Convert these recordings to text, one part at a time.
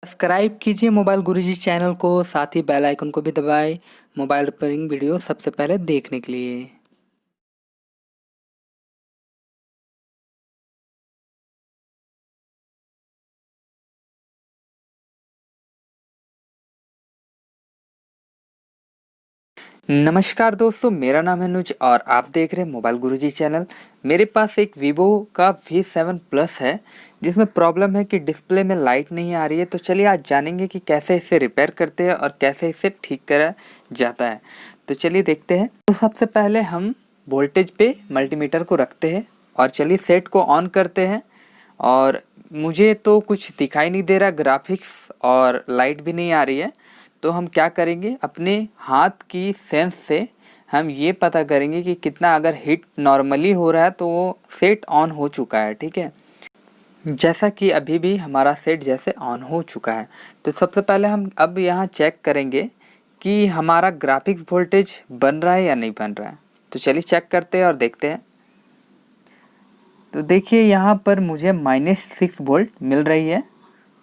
Subscribe कीजिए mobile गुरुजी channel को, साथ ही बेल आइकन को भी दबाएं मोबाइल रिपेयरिंग वीडियो सबसे पहले देखने के लिए। नमस्कार दोस्तों, मेरा नाम है अनुज और आप देख रहे हैं मोबाइल गुरुजी चैनल। मेरे पास एक वीवो का V7 प्लस है जिसमें प्रॉब्लम है कि डिस्प्ले में लाइट नहीं आ रही है। तो चलिए आज जानेंगे कि कैसे इसे रिपेयर करते हैं और कैसे इसे ठीक करा जाता है। तो चलिए देखते हैं। तो सबसे पहले हम वोल्टेज पे मल्टीमीटर को रखते हैं और चलिए सेट को ऑन करते हैं। और मुझे तो कुछ दिखाई नहीं दे रहा, ग्राफिक्स और लाइट भी नहीं आ रही है। तो हम क्या करेंगे, अपने हाथ की सेंस से हम ये पता करेंगे कि कितना अगर हीट नॉर्मली हो रहा है तो वो सेट ऑन हो चुका है। ठीक है, जैसा कि अभी भी हमारा सेट जैसे ऑन हो चुका है। तो सबसे पहले हम अब यहाँ चेक करेंगे कि हमारा ग्राफिक्स वोल्टेज बन रहा है या नहीं बन रहा है। तो चलिए चेक करते हैं और देखते हैं। तो देखिए यहाँ पर मुझे -6 वोल्ट मिल रही है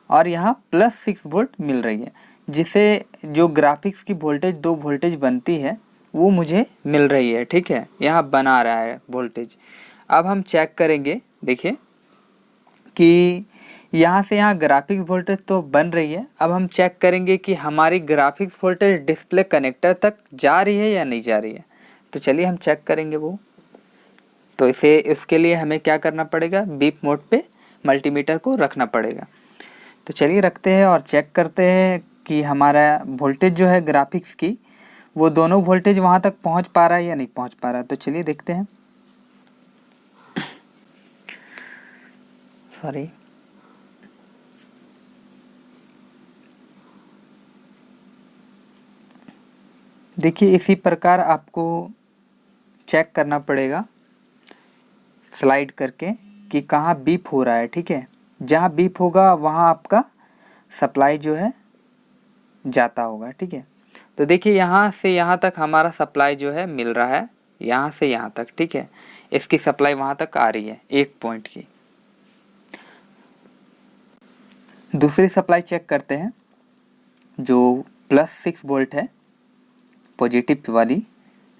और यहाँ +6 वोल्ट मिल रही है, जिसे जो ग्राफिक्स की वोल्टेज 2 वोल्टेज बनती है वो मुझे मिल रही है। ठीक है, यहाँ बना रहा है वोल्टेज। अब हम चेक करेंगे, देखिए कि यहाँ से यहाँ ग्राफिक्स वोल्टेज तो बन रही है। अब हम चेक करेंगे कि हमारी ग्राफिक्स वोल्टेज डिस्प्ले कनेक्टर तक जा रही है या नहीं जा रही है। तो चलिए हम चेक करेंगे वो। तो इसके लिए हमें क्या करना पड़ेगा, बीप मोड पे मल्टीमीटर को रखना पड़ेगा। तो चलिए रखते हैं और चेक करते हैं कि हमारा वोल्टेज जो है ग्राफिक्स की, वो दोनों वोल्टेज वहाँ तक पहुँच पा रहा है या नहीं पहुँच पा रहा है। तो चलिए देखते हैं। सॉरी, देखिए इसी प्रकार आपको चेक करना पड़ेगा स्लाइड करके कि कहाँ बीप हो रहा है। ठीक है, जहाँ बीप होगा वहाँ आपका सप्लाई जो है जाता होगा। ठीक है, तो देखिए यहाँ से यहाँ तक हमारा सप्लाई जो है मिल रहा है, यहाँ से यहाँ तक। ठीक है, इसकी सप्लाई वहाँ तक आ रही है 1 पॉइंट की। दूसरी सप्लाई चेक करते हैं जो +6 वोल्ट है, पॉजिटिव वाली।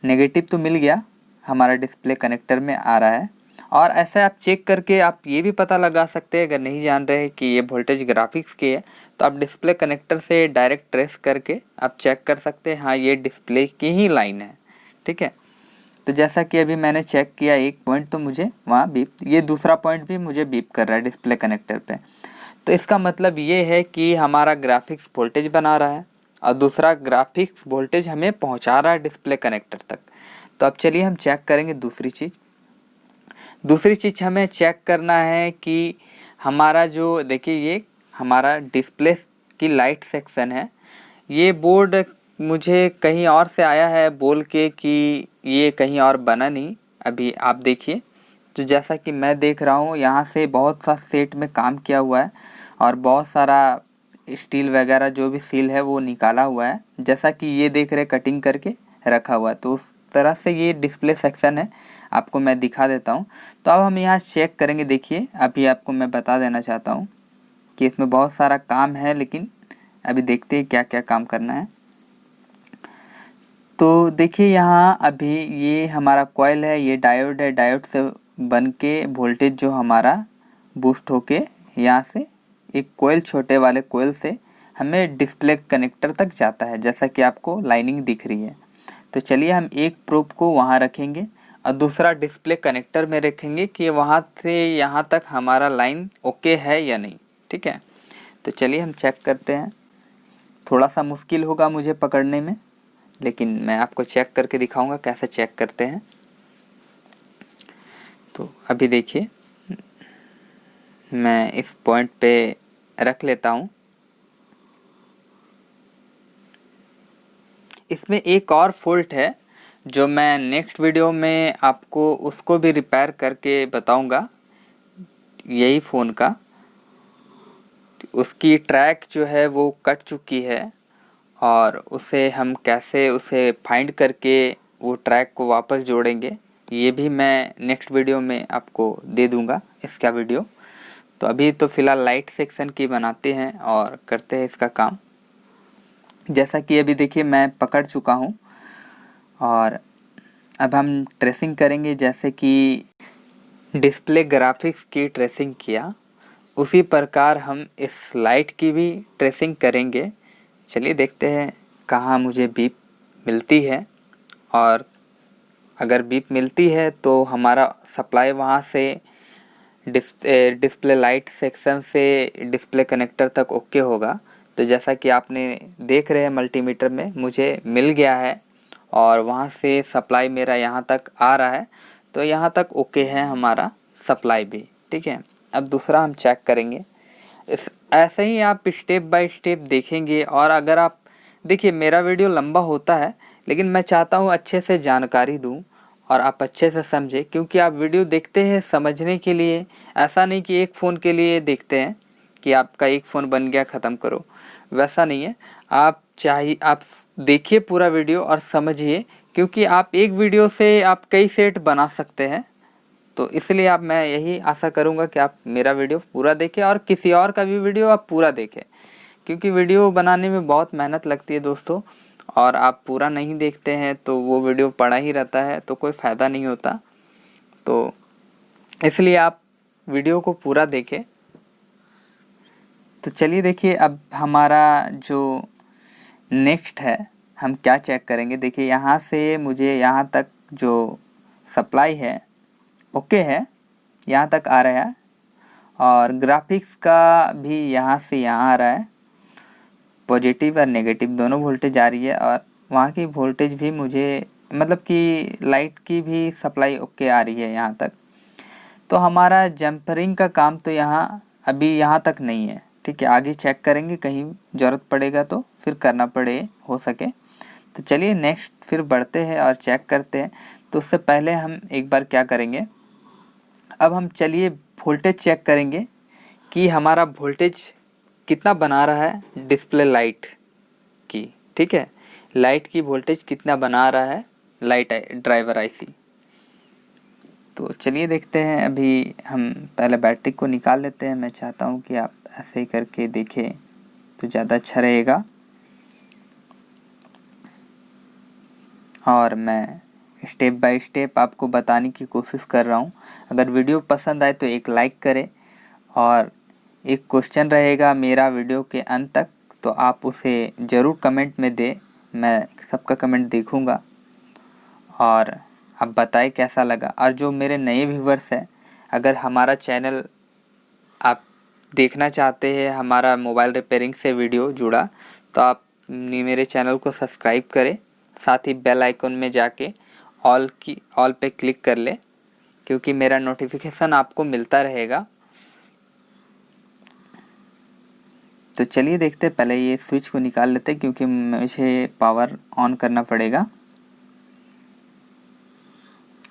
नेगेटिव तो मिल गया, हमारा डिस्प्ले कनेक्टर में आ रहा है। और ऐसे आप चेक करके आप ये भी पता लगा सकते हैं, अगर नहीं जान रहे कि ये वोल्टेज ग्राफिक्स की है तो आप डिस्प्ले कनेक्टर से डायरेक्ट ट्रेस करके आप चेक कर सकते हैं, हाँ ये डिस्प्ले की ही लाइन है। ठीक है, तो जैसा कि अभी मैंने चेक किया 1 पॉइंट, तो मुझे वहाँ बीप, ये दूसरा पॉइंट भी मुझे बीप कर रहा है डिस्प्ले कनेक्टर पे। तो इसका मतलब ये है कि हमारा ग्राफिक्स वोल्टेज बना रहा है और दूसरा ग्राफिक्स वोल्टेज हमें पहुँचा रहा है डिस्प्ले कनेक्टर तक। तो अब चलिए हम चेक करेंगे दूसरी चीज़ हमें चेक करना है कि हमारा जो, देखिए ये हमारा डिस्प्ले की लाइट सेक्शन है। ये बोर्ड मुझे कहीं और से आया है बोल के कि ये कहीं और बना नहीं। अभी आप देखिए, तो जैसा कि मैं देख रहा हूँ यहाँ से बहुत सा सेट में काम किया हुआ है और बहुत सारा स्टील वगैरह जो भी सील है वो निकाला हुआ है, जैसा कि ये देख रहे कटिंग करके रखा हुआ है। तो उस तरह से ये डिस्प्ले सेक्शन है, आपको मैं दिखा देता हूँ। तो अब हम यहाँ चेक करेंगे। देखिए अभी आपको मैं बता देना चाहता हूँ कि इसमें बहुत सारा काम है, लेकिन अभी देखते हैं क्या क्या काम करना है। तो देखिए यहाँ अभी ये हमारा कॉइल है, ये डायोड है, डायोड से बन के वोल्टेज जो हमारा बूस्ट होके यहाँ से एक कोयल, छोटे वाले कोयल से हमें डिस्प्ले कनेक्टर तक जाता है, जैसा कि आपको लाइनिंग दिख रही है। तो चलिए हम एक प्रोब को वहाँ रखेंगे और दूसरा डिस्प्ले कनेक्टर में रखेंगे कि वहाँ से यहाँ तक हमारा लाइन ओके है या नहीं। ठीक है, तो चलिए हम चेक करते हैं। थोड़ा सा मुश्किल होगा मुझे पकड़ने में, लेकिन मैं आपको चेक करके दिखाऊंगा कैसे चेक करते हैं। तो अभी देखिए मैं इस पॉइंट पे रख लेता हूँ। इसमें एक और फॉल्ट है जो मैं नेक्स्ट वीडियो में आपको उसको भी रिपेयर करके बताऊंगा, यही फ़ोन का। उसकी ट्रैक जो है वो कट चुकी है और उसे हम कैसे उसे फाइंड करके वो ट्रैक को वापस जोड़ेंगे, ये भी मैं नेक्स्ट वीडियो में आपको दे दूंगा इसका वीडियो। तो अभी तो फ़िलहाल लाइट सेक्शन की बनाते हैं और करते हैं इसका काम। जैसा कि अभी देखिए मैं पकड़ चुका हूँ और अब हम ट्रेसिंग करेंगे। जैसे कि डिस्प्ले ग्राफिक्स की ट्रेसिंग किया उसी प्रकार हम इस लाइट की भी ट्रेसिंग करेंगे। चलिए देखते हैं कहाँ मुझे बीप मिलती है, और अगर बीप मिलती है तो हमारा सप्लाई वहाँ से डिस्प्ले लाइट सेक्शन से डिस्प्ले कनेक्टर तक ओके होगा। तो जैसा कि आपने देख रहे हैं मल्टीमीटर में मुझे मिल गया है और वहाँ से सप्लाई मेरा यहाँ तक आ रहा है, तो यहाँ तक ओके है हमारा सप्लाई भी। ठीक है, अब दूसरा हम चेक करेंगे। ऐसे ही आप स्टेप बाय स्टेप देखेंगे। और अगर आप देखिए मेरा वीडियो लंबा होता है, लेकिन मैं चाहता हूँ अच्छे से जानकारी दूँ और आप अच्छे से समझें, क्योंकि आप वीडियो देखते हैं समझने के लिए। ऐसा नहीं कि एक फ़ोन के लिए देखते हैं कि आपका एक फ़ोन बन गया ख़त्म करो, वैसा नहीं है। आप देखिए पूरा वीडियो और समझिए, क्योंकि आप एक वीडियो से आप कई सेट बना सकते हैं। तो इसलिए आप मैं यही आशा करूँगा कि आप मेरा वीडियो पूरा देखें और किसी और का भी वीडियो आप पूरा देखें, क्योंकि वीडियो बनाने में बहुत मेहनत लगती है दोस्तों। और आप पूरा नहीं देखते हैं तो वो वीडियो पड़ा ही रहता है, तो कोई फ़ायदा नहीं होता। तो इसलिए आप वीडियो को पूरा देखें। तो चलिए देखिए अब हमारा जो नेक्स्ट है हम क्या चेक करेंगे। देखिए यहाँ से मुझे यहाँ तक जो सप्लाई है ओके है, यहाँ तक आ रहा है, और ग्राफिक्स का भी यहाँ से यहाँ आ रहा है। पॉजिटिव और नेगेटिव दोनों वोल्टेज आ रही है, और वहाँ की वोल्टेज भी मुझे मतलब कि लाइट की भी सप्लाई ओके आ रही है यहाँ तक। तो हमारा जम्परिंग का काम तो यहाँ अभी यहाँ तक नहीं है। ठीक है, आगे चेक करेंगे, कहीं ज़रूरत पड़ेगा तो फिर करना पड़े हो सके। तो चलिए नेक्स्ट फिर बढ़ते हैं और चेक करते हैं। तो उससे पहले हम एक बार क्या करेंगे, अब हम चलिए वोल्टेज चेक करेंगे कि हमारा वोल्टेज कितना बना रहा है डिस्प्ले लाइट की। ठीक है, लाइट की वोल्टेज कितना बना रहा है लाइट ड्राइवर आईसी। तो चलिए देखते हैं। अभी हम पहले बैटरी को निकाल लेते हैं। मैं चाहता हूँ कि आप ऐसे ही करके देखें तो ज़्यादा अच्छा रहेगा। और मैं स्टेप बाय स्टेप आपको बताने की कोशिश कर रहा हूँ। अगर वीडियो पसंद आए तो एक लाइक करें, और एक क्वेश्चन रहेगा मेरा वीडियो के अंत तक, तो आप उसे ज़रूर कमेंट में दें। मैं सबका कमेंट देखूँगा और आप बताएं कैसा लगा। और जो मेरे नए व्यूवर्स हैं, अगर हमारा चैनल आप देखना चाहते हैं, हमारा मोबाइल रिपेयरिंग से वीडियो जुड़ा, तो आप मेरे चैनल को सब्सक्राइब करें। साथ ही बेल आइकन में जाके ऑल पे क्लिक कर ले, क्योंकि मेरा नोटिफिकेशन आपको मिलता रहेगा। तो चलिए देखते हैं। पहले ये स्विच को निकाल लेते हैं, क्योंकि मुझे पावर ऑन करना पड़ेगा।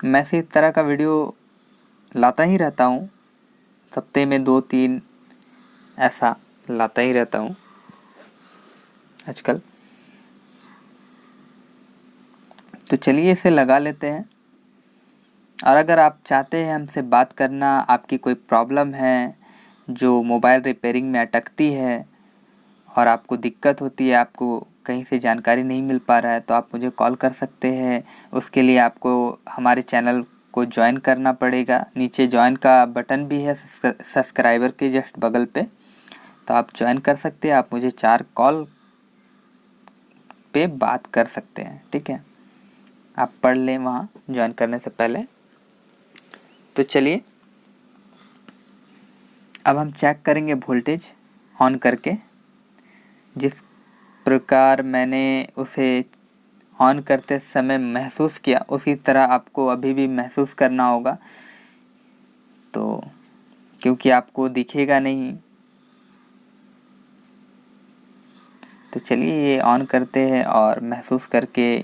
मैं से इस तरह का वीडियो लाता ही रहता हूँ, हफ्ते में 2-3 ऐसा लाता ही रहता हूँ आजकल। तो चलिए इसे लगा लेते हैं। और अगर आप चाहते हैं हमसे बात करना, आपकी कोई प्रॉब्लम है जो मोबाइल रिपेयरिंग में अटकती है और आपको दिक्कत होती है, आपको कहीं से जानकारी नहीं मिल पा रहा है, तो आप मुझे कॉल कर सकते हैं। उसके लिए आपको हमारे चैनल को ज्वाइन करना पड़ेगा। नीचे ज्वाइन का बटन भी है सब्सक्राइबर के जस्ट बगल पे, तो आप ज्वाइन कर सकते हैं। आप मुझे 4 कॉल पे बात कर सकते हैं। ठीक है, आप पढ़ लें वहाँ ज्वाइन करने से पहले। तो चलिए अब हम चेक करेंगे वोल्टेज ऑन करके। जिस प्रकार मैंने उसे ऑन करते समय महसूस किया, उसी तरह आपको अभी भी महसूस करना होगा। तो क्योंकि आपको दिखेगा नहीं, तो चलिए ये ऑन करते हैं और महसूस करके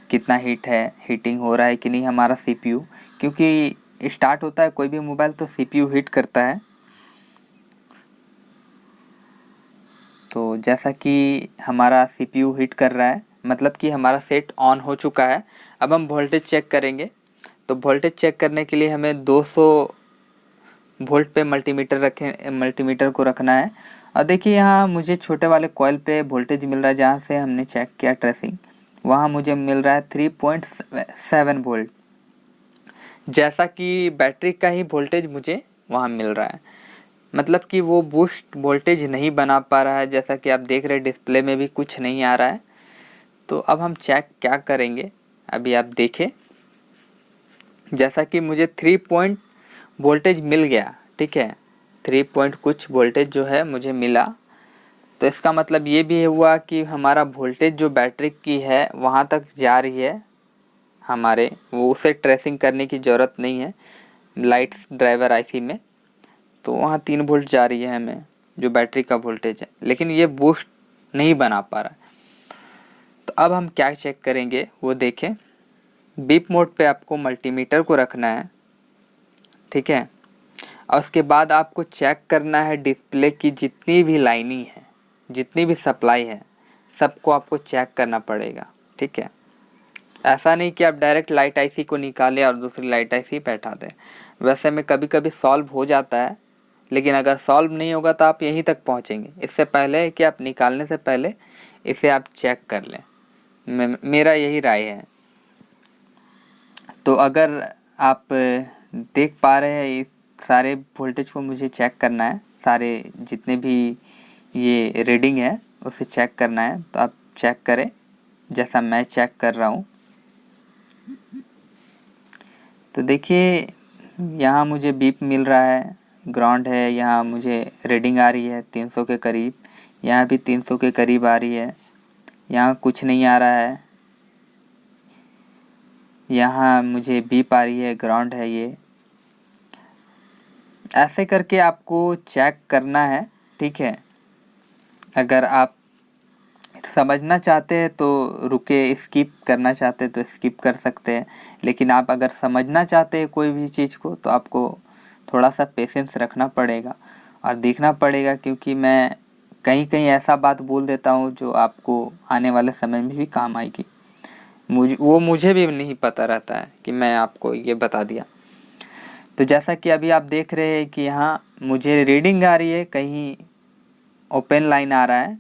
कितना हीटिंग हो रहा है कि नहीं हमारा सीपीयू। क्योंकि स्टार्ट होता है कोई भी मोबाइल तो सीपीयू हीट करता है। तो जैसा कि हमारा सीपीयू हीट कर रहा है, मतलब कि हमारा सेट ऑन हो चुका है। अब हम वोल्टेज चेक करेंगे। तो वोल्टेज चेक करने के लिए हमें 200 वोल्ट पे मल्टीमीटर को रखना है। और देखिए यहाँ मुझे छोटे वाले कॉइल पे वोल्टेज मिल रहा है, जहाँ से हमने चेक किया ट्रेसिंग, वहाँ मुझे मिल रहा है 3.7 वोल्ट, जैसा कि बैटरी का ही वोल्टेज मुझे वहाँ मिल रहा है। मतलब कि वो बूस्ट वोल्टेज नहीं बना पा रहा है, जैसा कि आप देख रहे हैं डिस्प्ले में भी कुछ नहीं आ रहा है। तो अब हम चेक क्या करेंगे, अभी आप देखें। जैसा कि मुझे 3 पॉइंट वोल्टेज मिल गया, ठीक है, 3 पॉइंट कुछ वोल्टेज जो है मुझे मिला। तो इसका मतलब ये भी हुआ कि हमारा वोल्टेज जो बैटरी की है वहाँ तक जा रही है हमारे, वो उसे ट्रेसिंग करने की ज़रूरत नहीं है लाइट्स ड्राइवर आईसी में। तो वहाँ 3 वोल्ट जा रही है हमें जो बैटरी का वोल्टेज है, लेकिन ये बूस्ट नहीं बना पा रहा है। तो अब हम क्या चेक करेंगे वो देखें। बीप मोड पे आपको मल्टीमीटर को रखना है, ठीक है। और उसके बाद आपको चेक करना है डिस्प्ले की जितनी भी लाइनिंग है, जितनी भी सप्लाई है, सबको आपको चेक करना पड़ेगा, ठीक है। ऐसा नहीं कि आप डायरेक्ट लाइट आईसी को निकालें और दूसरी लाइट आईसी बैठा दें। वैसे में कभी कभी सॉल्व हो जाता है, लेकिन अगर सॉल्व नहीं होगा तो आप यहीं तक पहुंचेंगे। इससे पहले कि आप निकालने से पहले इसे आप चेक कर लें, मेरा यही राय है। तो अगर आप देख पा रहे हैं इस सारे वोल्टेज को मुझे चेक करना है, सारे जितने भी ये रीडिंग है उसे चेक करना है। तो आप चेक करें जैसा मैं चेक कर रहा हूँ। तो देखिए यहाँ मुझे बीप मिल रहा है, ग्राउंड है, यहाँ मुझे रीडिंग आ रही है 300 के करीब, यहाँ भी 300 के करीब आ रही है, यहाँ कुछ नहीं आ रहा है, यहाँ मुझे बीप आ रही है, ग्राउंड है ये। ऐसे करके आपको चेक करना है, ठीक है। अगर आप समझना चाहते हैं तो रुके, स्किप करना चाहते हैं तो स्किप कर सकते हैं, लेकिन आप अगर समझना चाहते हैं कोई भी चीज़ को तो आपको थोड़ा सा पेशेंस रखना पड़ेगा और देखना पड़ेगा, क्योंकि मैं कहीं कहीं ऐसा बात बोल देता हूँ जो आपको आने वाले समय में भी काम आएगी। मुझे भी नहीं पता रहता है कि मैं आपको ये बता दिया। तो जैसा कि अभी आप देख रहे हैं कि यहाँ मुझे रीडिंग आ रही है, कहीं ओपन लाइन आ रहा है,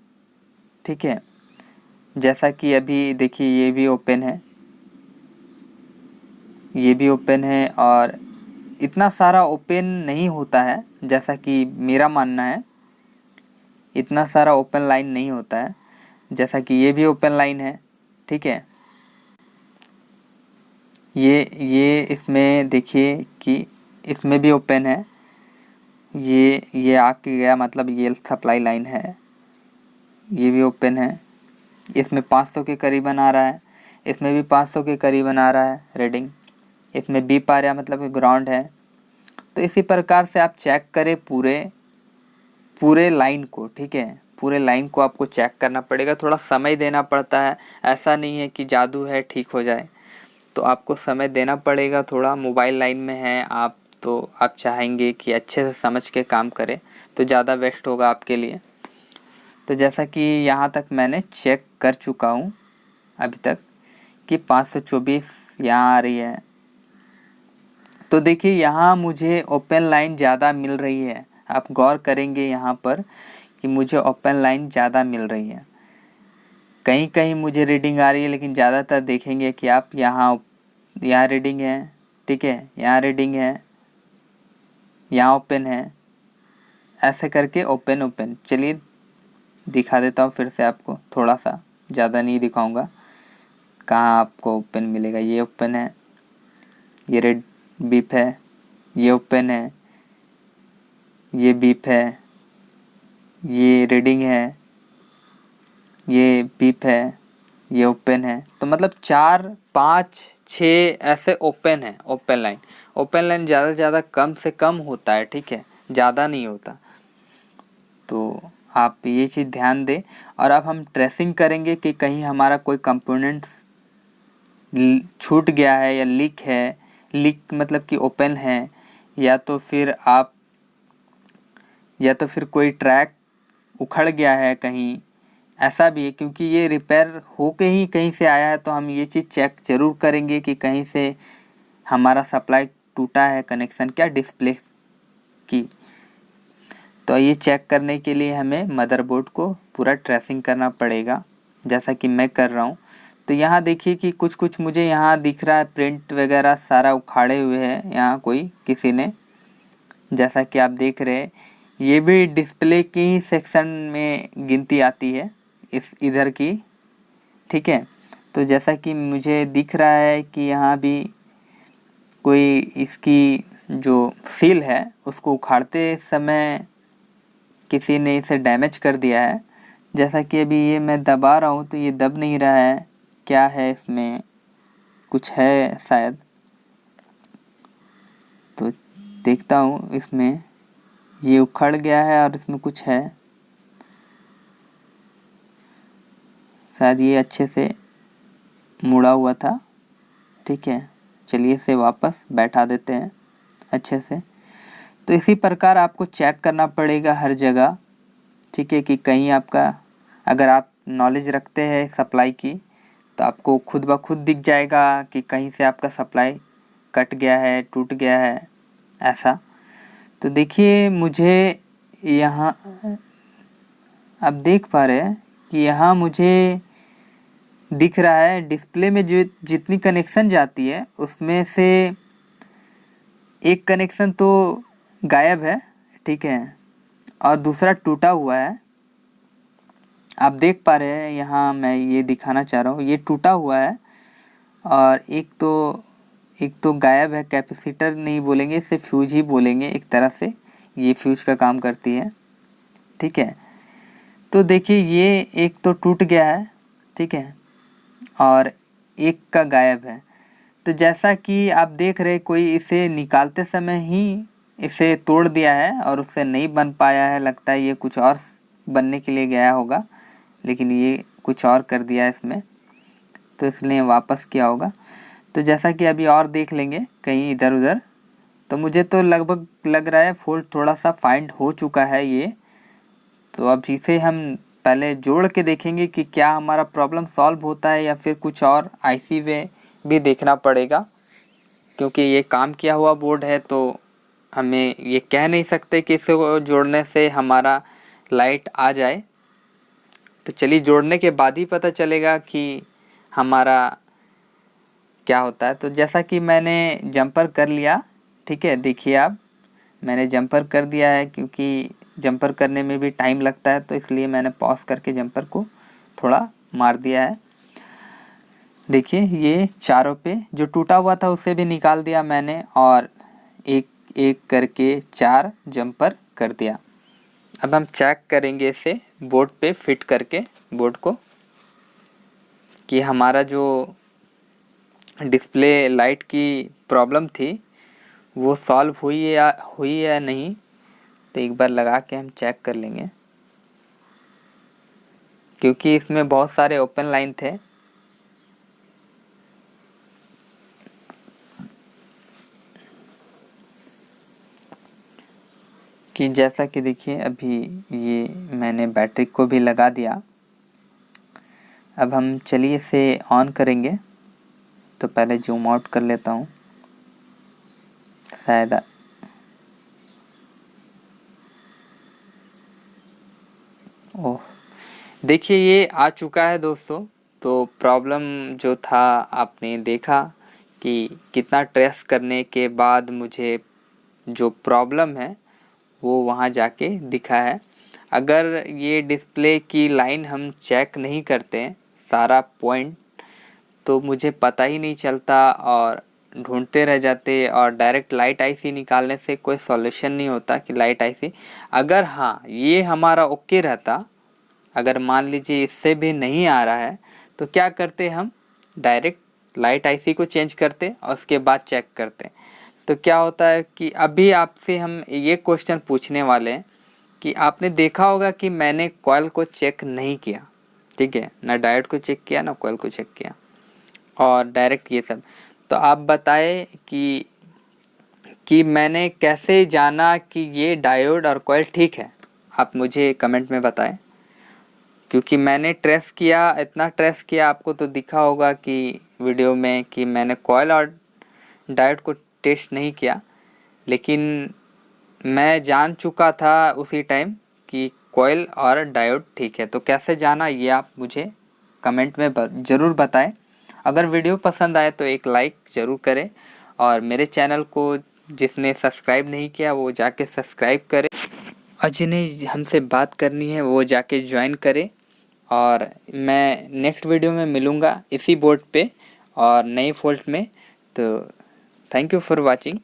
ठीक है। जैसा कि अभी देखिए ये भी ओपन है, ये भी ओपन है, और इतना सारा ओपन नहीं होता है, जैसा कि मेरा मानना है इतना सारा ओपन लाइन नहीं होता है। जैसा कि ये भी ओपन लाइन है, ठीक है। ये इसमें देखिए कि इसमें भी ओपन है, ये आके गया, मतलब ये सप्लाई लाइन है, ये भी ओपन है। इसमें 500 के करीबन आ रहा है, इसमें भी 500 के करीबन आ रहा है रीडिंग, इसमें बीप आ रहा है, मतलब ग्राउंड है। तो इसी प्रकार से आप चेक करें पूरे लाइन को, ठीक है। पूरे लाइन को आपको चेक करना पड़ेगा, थोड़ा समय देना पड़ता है, ऐसा नहीं है कि जादू है ठीक हो जाए। तो आपको समय देना पड़ेगा थोड़ा। मोबाइल लाइन में हैं आप तो आप चाहेंगे कि अच्छे से समझ के काम करें, तो ज़्यादा बेस्ट होगा आपके लिए। तो जैसा कि यहाँ तक मैंने चेक कर चुका हूँ अभी तक कि 524 यहाँ आ रही है। तो देखिए यहाँ मुझे ओपन लाइन ज़्यादा मिल रही है, आप गौर करेंगे यहाँ पर कि मुझे ओपन लाइन ज़्यादा मिल रही है। कहीं कहीं मुझे रीडिंग आ रही है, लेकिन ज़्यादातर देखेंगे कि आप यहाँ रीडिंग है, ठीक है, यहाँ रीडिंग है, यहाँ ओपन है, ऐसे करके ओपन। चलिए दिखा देता हूँ फिर से आपको, थोड़ा सा, ज़्यादा नहीं दिखाऊंगा। कहाँ आपको ओपन मिलेगा, ये ओपन है, ये रेड बीप है, ये ओपन है, ये बीप है, ये रीडिंग है, ये बीप है, ये ओपन है। तो मतलब 4 5 6 ऐसे ओपन है। ओपन लाइन ज़्यादा से ज़्यादा कम से कम होता है, ठीक है, ज़्यादा नहीं होता। तो आप ये चीज़ ध्यान दें। और अब हम ट्रेसिंग करेंगे कि कहीं हमारा कोई कंपोनेंट छूट गया है या लीक मतलब कि ओपन है, या तो फिर कोई ट्रैक उखड़ गया है कहीं, ऐसा भी है। क्योंकि ये रिपेयर होके ही कहीं से आया है, तो हम ये चीज़ चेक ज़रूर करेंगे कि कहीं से हमारा सप्लाई टूटा है, कनेक्शन क्या डिस्प्ले की। तो ये चेक करने के लिए हमें मदरबोर्ड को पूरा ट्रेसिंग करना पड़ेगा, जैसा कि मैं कर रहा हूँ। तो यहाँ देखिए कि कुछ मुझे यहाँ दिख रहा है प्रिंट वगैरह सारा उखाड़े हुए हैं यहाँ कोई किसी ने, जैसा कि आप देख रहे हैं। ये भी डिस्प्ले की ही सेक्शन में गिनती आती है इस इधर की, ठीक है। तो जैसा कि मुझे दिख रहा है कि यहाँ भी कोई इसकी जो सील है उसको उखाड़ते समय किसी ने इसे डैमेज कर दिया है। जैसा कि अभी ये मैं दबा रहा हूँ तो ये दब नहीं रहा है, क्या है इसमें, कुछ है शायद। तो देखता हूँ, इसमें ये उखड़ गया है और इसमें कुछ है, शायद ये अच्छे से मुड़ा हुआ था, ठीक है। चलिए इसे वापस बैठा देते हैं अच्छे से। तो इसी प्रकार आपको चेक करना पड़ेगा हर जगह, ठीक है, कि कहीं आपका, अगर आप नॉलेज रखते हैं सप्लाई की तो आपको खुद ब खुद दिख जाएगा कि कहीं से आपका सप्लाई कट गया है, टूट गया है, ऐसा। तो देखिए मुझे यहाँ आप देख पा रहे हैं कि यहाँ मुझे दिख रहा है डिस्प्ले में जो जितनी कनेक्शन जाती है उसमें से एक कनेक्शन तो गायब है, ठीक है, और दूसरा टूटा हुआ है। आप देख पा रहे हैं, यहाँ मैं ये दिखाना चाह रहा हूँ, ये टूटा हुआ है और एक तो गायब है। कैपेसिटर नहीं बोलेंगे, इसे फ्यूज ही बोलेंगे एक तरह से, ये फ्यूज का काम करती है, ठीक है। तो देखिए ये एक तो टूट गया है, ठीक है, और एक का गायब है। तो जैसा कि आप देख रहे, कोई इसे निकालते समय ही इसे तोड़ दिया है और उससे नहीं बन पाया है, लगता है ये कुछ और बनने के लिए गया होगा, लेकिन ये कुछ और कर दिया है इसमें, तो इसलिए वापस किया होगा। तो जैसा कि अभी और देख लेंगे कहीं इधर उधर, तो मुझे तो लगभग लग रहा है फॉल्ट थोड़ा सा फाइंड हो चुका है ये। तो अब इसे हम पहले जोड़ के देखेंगे कि क्या हमारा प्रॉब्लम सॉल्व होता है या फिर कुछ और आईसी में भी देखना पड़ेगा, क्योंकि ये काम किया हुआ बोर्ड है तो हमें ये कह नहीं सकते कि इसे जोड़ने से हमारा लाइट आ जाए। तो चलिए जोड़ने के बाद ही पता चलेगा कि हमारा क्या होता है। तो जैसा कि मैंने जंपर कर लिया, ठीक है, देखिए आप, मैंने जंपर कर दिया है, क्योंकि जंपर करने में भी टाइम लगता है तो इसलिए मैंने पॉज करके जंपर को थोड़ा मार दिया है। देखिए ये चारों पे जो टूटा हुआ था उसे भी निकाल दिया मैंने और एक एक करके 4 जंपर कर दिया। अब हम चेक करेंगे इसे बोर्ड पे फिट करके बोर्ड को कि हमारा जो डिस्प्ले लाइट की प्रॉब्लम थी वो सॉल्व हुई या नहीं। तो एक बार लगा के हम चेक कर लेंगे, क्योंकि इसमें बहुत सारे ओपन लाइन थे। कि जैसा कि देखिए अभी ये मैंने बैटरी को भी लगा दिया। अब हम चलिए इसे ऑन करेंगे। तो पहले जूम आउट कर लेता हूँ, शायद ओह देखिए ये आ चुका है दोस्तों। तो प्रॉब्लम जो था आपने देखा कि कितना ट्रेस करने के बाद मुझे जो प्रॉब्लम है वो वहाँ जाके दिखा है। अगर ये डिस्प्ले की लाइन हम चेक नहीं करते सारा पॉइंट, तो मुझे पता ही नहीं चलता और ढूंढते रह जाते, और डायरेक्ट लाइट आईसी निकालने से कोई सॉल्यूशन नहीं होता कि लाइट आईसी, अगर हाँ ये हमारा ओके रहता, अगर मान लीजिए इससे भी नहीं आ रहा है तो क्या करते हम, डायरेक्ट लाइट आईसी को चेंज करते और उसके बाद चेक करते। तो क्या होता है कि अभी आपसे हम ये क्वेश्चन पूछने वाले हैं कि आपने देखा होगा कि मैंने कॉइल को चेक नहीं किया, ठीक है, ना डायोड को चेक किया ना कॉइल को चेक किया और डायरेक्ट ये सब। तो आप बताएं कि मैंने कैसे जाना कि ये डायोड और कॉइल ठीक है, आप मुझे कमेंट में बताएं। क्योंकि मैंने ट्रेस किया, इतना ट्रेस किया, आपको तो दिखा होगा कि वीडियो में कि मैंने कॉइल और डायोड को टेस्ट नहीं किया, लेकिन मैं जान चुका था उसी टाइम कि कॉइल और डायोड ठीक है। तो कैसे जाना ये आप मुझे कमेंट में ज़रूर बताएं। अगर वीडियो पसंद आए तो एक लाइक ज़रूर करें और मेरे चैनल को जिसने सब्सक्राइब नहीं किया वो जाके सब्सक्राइब करें और जिन्हें हमसे बात करनी है वो जाके ज्वाइन करें। और मैं नेक्स्ट वीडियो में मिलूँगा इसी बोर्ड पे और नई फॉल्ट में। तो थैंक यू फॉर वाचिंग।